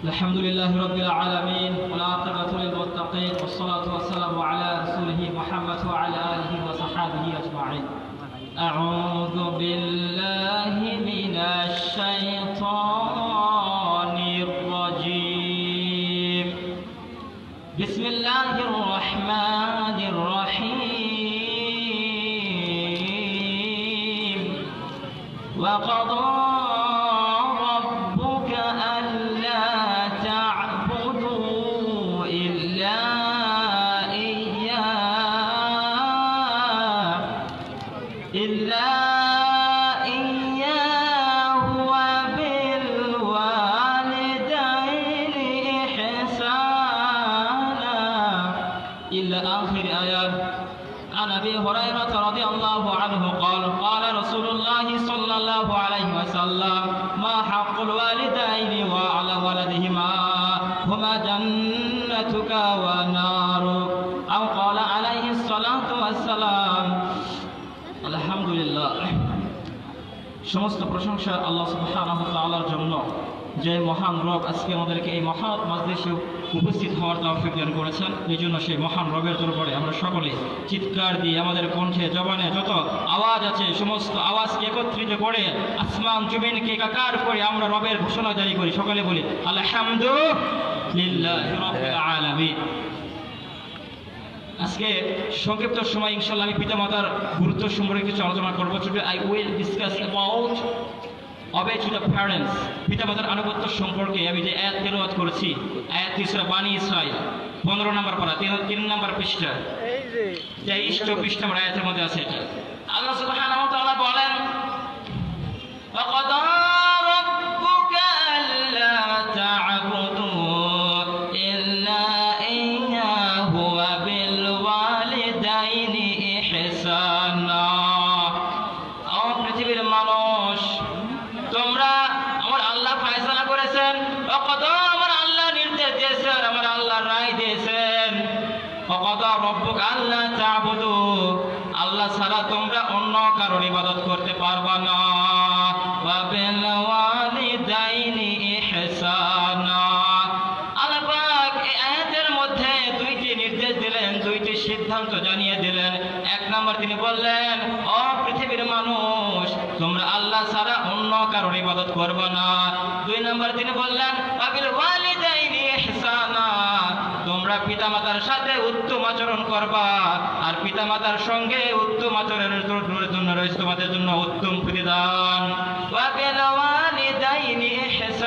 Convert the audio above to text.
الحمد لله رب العالمين والعاقبة للمتقين والصلاة والسلام على رسوله محمد وعلى آله وصحبه أجمعين. أعوذ بالله من الشيطان الرجيم. بسم الله الرحمن الرحيم. وقضى إلى آخر آيات. عن أبي هريرة رضي الله عنه قال قال رسول الله صلى الله عليه وسلم ما حق الوالدين وعلى ولدهما هما جنتك ونارك أو قال عليه الصلاة والسلام. الحمد لله. সমস্ত প্রশংসা আল্লাহ সুবহানাহু ওয়া তাআলার জন্য, যে মহান রব আজকে আমাদেরকে এই মহৎ মাজলিসে উপস্থিত হওয়ার তৌফিক দান করেছেন। এই জন্য সেই মহান রবের দরবারে আমরা সকলে চিৎকার দিয়ে আমাদের কণ্ঠে জবানে যত আওয়াজ আছে সমস্ত আওয়াজকে একত্রিত করে আসমান জমিনকে একাকার করে আমরা রবের ঘোষণা জারি করি। সকলে বলি আলহামদুলিল্লাহি রাব্বিল আলামিন। আজকে সংক্ষিপ্ত সময় ইনশাআল্লাহ আমি পিতামাতার গুরুত্ব সম্পর্কে কিছু আলোচনা করবো। I will discuss about obey to the parents. পিতামাতার আনুগত্য সম্পর্কে আমি যে আয়াত তেলাওয়াত করেছি, আয়াত সূরা বানী ইসরাঈল 15 নম্বর পারা 3 নম্বর পৃষ্ঠা 23-24 নম্বর আয়াতের মধ্যে আছে এটা। আল্লাহ সুবহানাহু ওয়া তাআলা বলেন وَقَضَى رَبُّكَ أَلَّا تَعْبُدُوا إِلَّا إِيَّاهُ وَبِالْوَالِدَيْنِ إِحْسَانًا. ও পৃথিবীর মানুষ, তোমরা আমার আল্লাহ ফয়সালা করেছেন, ওয়াকাদা আমার আল্লাহ নির্দেশ দিয়েছেন, আমার আল্লাহ রায় দিয়েছেন। ওয়াকাদা রব্বুকা আল্লা তা'বুদু, আল্লাহ ছাড়া তোমরা অন্য কারোর ইবাদত করতে পারবা না। ওয়া বিল ওয়ালিদাইনি ইহসানা। আল্লাহ পাক এই আয়াতের মধ্যে দুইটি নির্দেশ দিলেন, দুইটি সিদ্ধান্ত জানিয়ে দিলেন। এক নম্বর তিনি বললেন, ও পৃথিবীর মানুষ, তোমরা আল্লাহ ছাড়া অন্য কারোর ইবাদত করবে না। দুই নম্বর তিনি বললেন ওয়াবিল ওয়ালিদাইনি ইহসানা, তোমরা পিতামাতার সাথে উত্তম আচরণ করবা, আর পিতামাতার সঙ্গে উত্তম আচরণের জন্য রয়েছে তোমাদের জন্য উত্তম প্রতিদান। ওয়াবিল